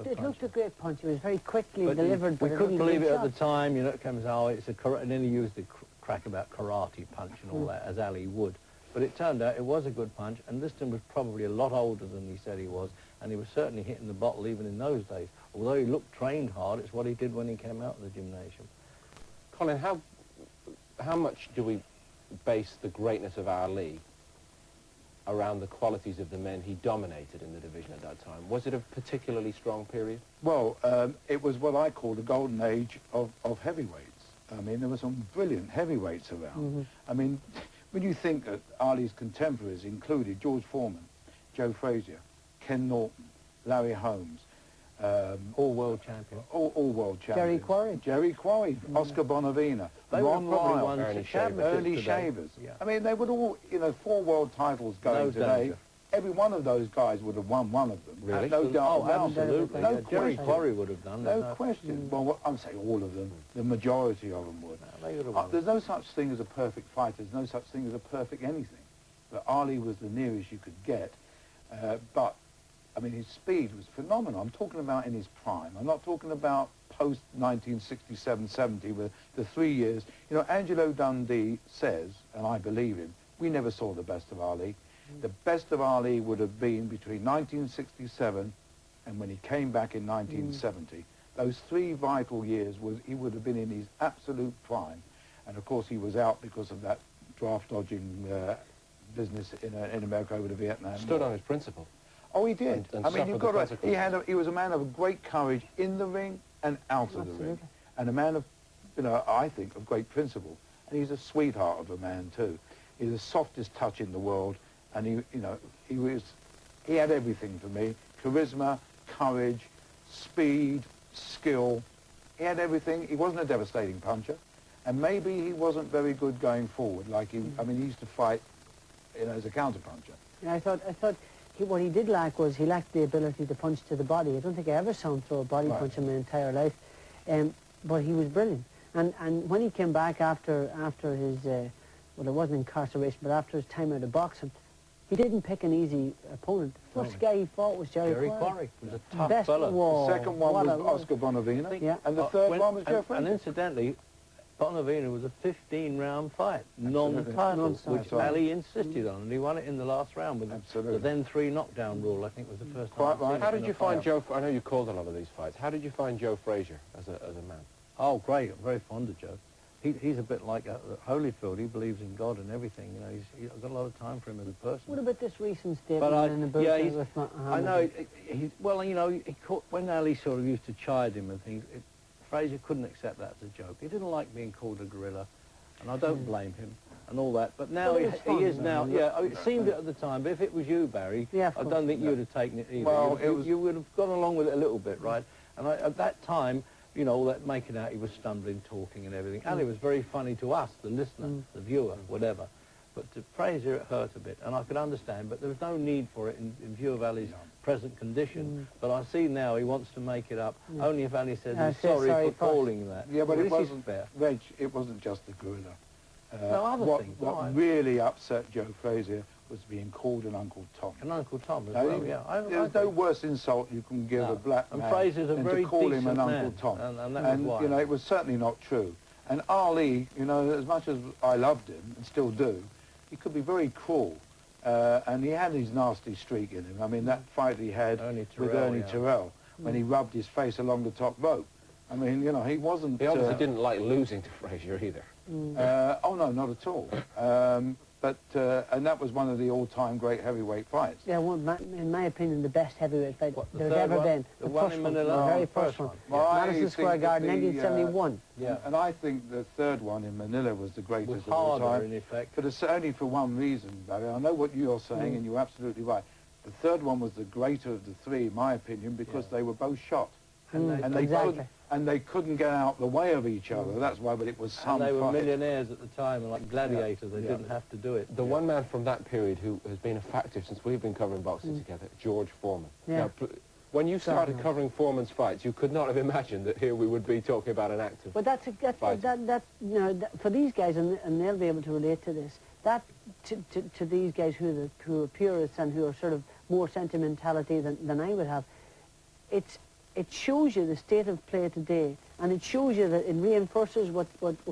it looked a great punch. It was very quickly delivered. We couldn't believe it at the time. You know, it comes out. It's a and then he used the crack about karate punch and all that, as Ali would. But it turned out it was a good punch, and Liston was probably a lot older than he said he was, and he was certainly hitting the bottle even in those days. Although he looked trained hard, it's what he did when he came out of the gymnasium. Colin, how much do we base the greatness of Ali around the qualities of the men he dominated in the division at that time? Was it a particularly strong period? Well, it was what I call the golden age of heavyweights. I mean, there were some brilliant heavyweights around. I mean, when you think that Ali's contemporaries included George Foreman, Joe Frazier, Ken Norton, Larry Holmes, all world champions. All world champions. Jerry Quarry, Oscar Bonavina, They Ron were probably Lyle, ones Ernie Shavers. Yeah. I mean, they would all, you know, 4 world titles going today. Danger. Every one of those guys would have won one of them. Really? No doubt. Oh, absolutely. No Yeah, Jerry question. Quarry would have done that. No question. Well, I'm saying all of them. The majority of them would. No, they would have won. There's no such thing as a perfect fighter. There's no such thing as a perfect anything. But Ali was the nearest you could get. But, I mean, his speed was phenomenal. I'm talking about in his prime. I'm not talking about post-1967-70 with the 3 years. You know, Angelo Dundee says, and I believe him, we never saw the best of Ali. The best of Ali would have been between 1967 and when he came back in 1970. Those 3 vital years, he would have been in his absolute prime. And, of course, he was out because of that draft-dodging business in America over the Vietnam Stood War. on his principle. Oh, he did. And I mean, you've got consequences. he was a man of great courage in the ring and out of the ring. And a man of, you know, I think, of great principle. And he's a sweetheart of a man, too. He's the softest touch in the world. And he, you know, he had everything for me. Charisma, courage, speed, skill. He had everything. He wasn't a devastating puncher. And maybe he wasn't very good going forward. Like I mean, he used to fight, you know, as a counter-puncher. Yeah, I thought what he did lack was he lacked the ability to punch to the body. I don't think I ever saw him throw a body punch in my entire life. But he was brilliant. And when he came back after his, well, it wasn't incarceration, but after his time out of boxing, he didn't pick an easy opponent. The first guy he fought was Jerry Quarry. He was a tough fellow. The second one was Oscar Bonavina. Yeah. And the third one was Joe Frazier. And incidentally, Bonavina was a 15-round fight, non-title, which Ali insisted on, and he won it in the last round with the then 3 knockdown rule. I think was the first time. Right. How did you find Joe? I know you called a lot of these fights. How did you find Joe Frazier as a man? Oh, great! I'm very fond of Joe. He's a bit like Holyfield. He believes in God and everything. You know, he's got a lot of time for him as a person. What about this recent statement in the book? Yeah, with I know. Well, you know, when Ali sort of used to chide him and things, Frazier couldn't accept that as a joke. He didn't like being called a gorilla, and I don't blame him and all that. But now he is now. Yeah, it seemed it at the time. But if it was you, Barry, I don't think you'd have taken it either. Well, you would have gone along with it a little bit, right? And at that time, you know, all that making out he was stumbling, talking and everything. Ali was very funny to us, the listener, the viewer, whatever. But to Frazier, it hurt a bit, and I could understand, but there was no need for it in view of Ali's present condition. But I see now he wants to make it up, only if Ali says he's sorry for calling that. Yeah, but well, it wasn't fair. Reg, it wasn't just the gorilla. No, other things. What really upset Joe Frazier was being called an Uncle Tom. And Uncle Tom as well, yeah. There's no worse insult you can give a black man Frazier's a than very to call him an decent Uncle man, Tom. and that was why. You know, it was certainly not true. And Ali, you know, as much as I loved him, and still do, he could be very cruel. And he had his nasty streak in him. I mean, that fight he had with Ernie Terrell, when he rubbed his face along the top rope. I mean, you know, he wasn't... He obviously didn't like losing to Frazier either. Oh, no, not at all. And that was one of the all-time great heavyweight fights. Yeah, in my opinion, the best heavyweight fight there's ever been. The one in Manila? The very first one. Madison Square Garden, 1971. Yeah. And I think the third one in Manila was the greatest of all harder, time. in effect. But it's only for one reason, Barry. I know what you're saying, and you're absolutely right. The third one was the greater of the 3, in my opinion, because they were both shot. And they couldn't get out the way of each other. That's why, but it was some And they were fight. Millionaires at the time, and like gladiators, they didn't have to do it. The one man from that period who has been a factor since we've been covering boxing together, George Foreman. Yeah. Now, when you started covering Foreman's fights, you could not have imagined that here we would be talking about an active But for these guys, and they'll be able to relate to this, that to these guys who are purists and who are sort of more sentimentality than I would have, it's it shows you the state of play today, and it shows you that it reinforces what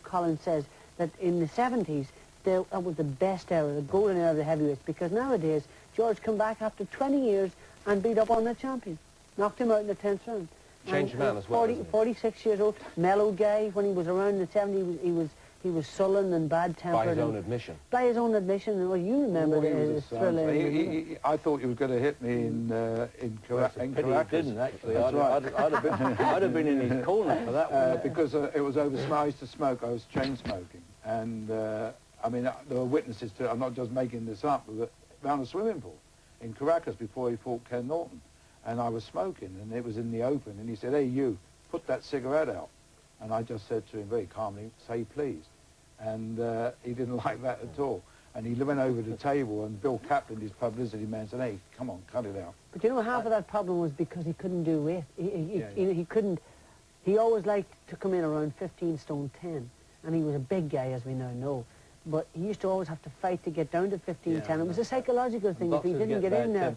Colin says, that in the 70s, that was the best era, the golden era of the heavyweights, because nowadays, George come back after 20 years and beat up on the champion, knocked him out in the 10th round. Changed man as well, 46 years old, mellow guy. When he was around in the 70s, he was sullen and bad-tempered. By his own admission. By his own admission, and well, you remember the thrill. I thought you were going to hit me in Caracas. He didn't, actually. I'd have been in his corner for that one. Because it was over. I used to smoke. I was chain smoking, and I mean there were witnesses to it. I'm not just making this up. But around a swimming pool in Caracas before he fought Ken Norton, and I was smoking, and it was in the open, and he said, "Hey, you, put that cigarette out." And I just said to him very calmly, "Say please." And he didn't like that at all. And he went over to the table, and Bill Kaplan, his publicity man, said, "Hey, come on, cut it out." But you know, half of that problem was because he couldn't do weight. He couldn't. He always liked to come in around 15 stone 10, and he was a big guy, as we now know. But he used to always have to fight to get down to 15, 10. It was a psychological thing. If he didn't get in there,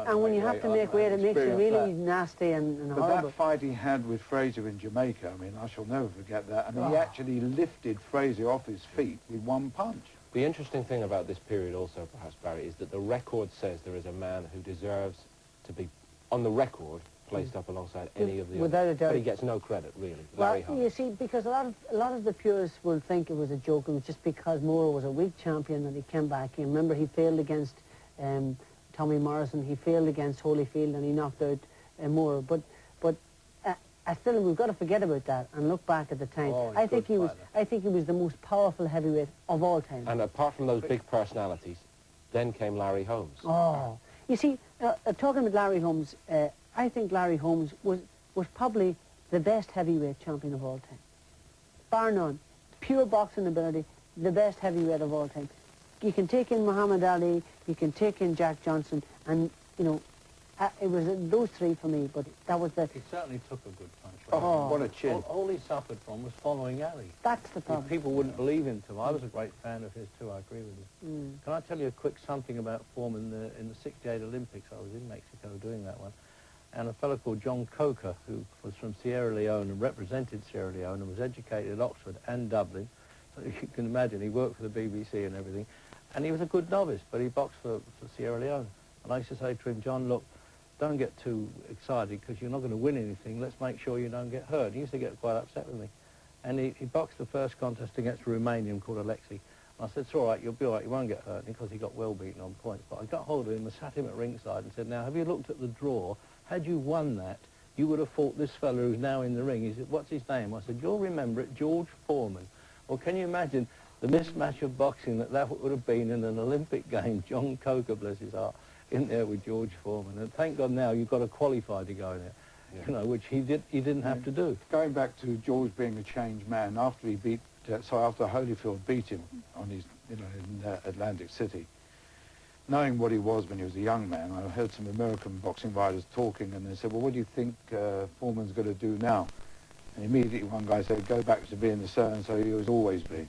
and when you have to make weight, it makes you really nasty and horrible. But that fight he had with Fraser in Jamaica, I mean, I shall never forget that. I mean, he actually lifted Fraser off his feet with one punch. The interesting thing about this period also, perhaps, Barry, is that the record says there is a man who deserves to be, on the record, placed up alongside any of the Without others. a doubt. But he gets no credit, really. Well, Larry Hart. you see, because a lot of the purists will think it was a joke. It was just because Moore was a weak champion that he came back. You remember, he failed against Tommy Morrison. He failed against Holyfield, and he knocked out Moore. But still, we've got to forget about that and look back at the time. I think he was the most powerful heavyweight of all time. And apart from those big personalities, then came Larry Holmes. Oh, you see, talking about Larry Holmes. I think Larry Holmes was probably the best heavyweight champion of all time. Bar none. Pure boxing ability, the best heavyweight of all time. You can take in Muhammad Ali, you can take in Jack Johnson, and, you know, it was those three for me, but that was the... He certainly took a good punch. Oh, what a chin. All he suffered from was following Ali. That's the problem. People wouldn't believe him too. I was a great fan of his too, I agree with you. Can I tell you a quick something about Foreman in the 68 Olympics? I was in Mexico doing that one. And a fellow called John Coker, who was from Sierra Leone and represented Sierra Leone and was educated at Oxford and Dublin. So you can imagine, he worked for the BBC and everything. And he was a good novice, but he boxed for Sierra Leone. And I used to say to him, "John, look, don't get too excited because you're not going to win anything. Let's make sure you don't get hurt." He used to get quite upset with me. And he boxed the first contest against a Romanian called Alexei. I said, "It's all right, you'll be all right, you won't get hurt," because he got well beaten on points. But I got hold of him and sat him at ringside and said, "Now, have you looked at the draw? Had you won that, you would have fought this fellow who's now in the ring." He said, "What's his name?" I said, "You'll remember it, George Foreman." Well, can you imagine the mismatch of boxing that would have been in an Olympic game? John Coker, bless his heart, in there with George Foreman. And thank God now you've got to qualify to go in there, you know, which he didn't have to do. Going back to George being a changed man, after he beat, after Holyfield beat him on his, you know, in Atlantic City, knowing what he was when he was a young man, I heard some American boxing writers talking, and they said, "Well, what do you think Foreman's going to do now?" And immediately one guy said, "Go back to being the so-and-so he was always been."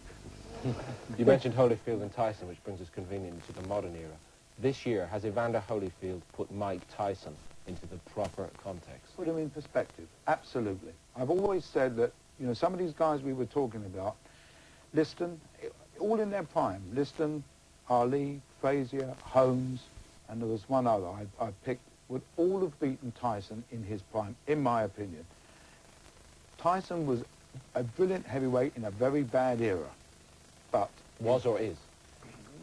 You mentioned Holyfield and Tyson, which brings us conveniently to the modern era. This year, has Evander Holyfield put Mike Tyson into the proper context? Put him in perspective, absolutely. I've always said that, you know, some of these guys we were talking about, Liston, all in their prime, Liston, Ali, Frazier, Holmes, and there was one other I picked, would all have beaten Tyson in his prime, in my opinion. Tyson was a brilliant heavyweight in a very bad era, but... Was or is?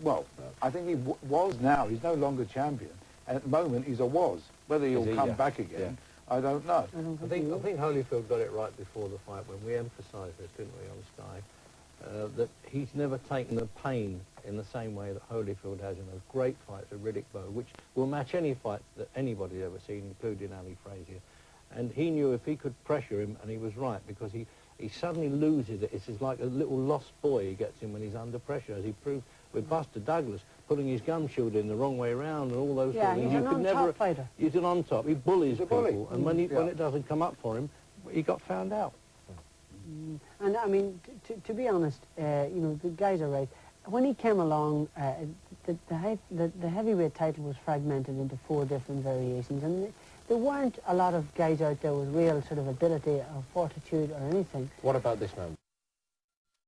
Well, I think he was now. He's no longer champion. And at the moment, he's a was. Whether he'll come back again, I don't know. I think Holyfield got it right before the fight when we emphasised this, didn't we, on Sky, that he's never taken the pain in the same way that Holyfield has in those great fights with Riddick Bowe, which will match any fight that anybody's ever seen, including Ali Frazier. And he knew if he could pressure him, and he was right, because he suddenly loses it. It's like a little lost boy he gets him when he's under pressure, as he proved with Buster Douglas, putting his gum shield in the wrong way around and all those sort of things. He's an on-top fighter. He's an on-top. He bullies people. Bully. And when it doesn't come up for him, he got found out. And, I mean, to be honest, you know, the guys are right. When he came along, the heavyweight title was fragmented into 4 different variations, and there weren't a lot of guys out there with real sort of ability or fortitude or anything. What about this man?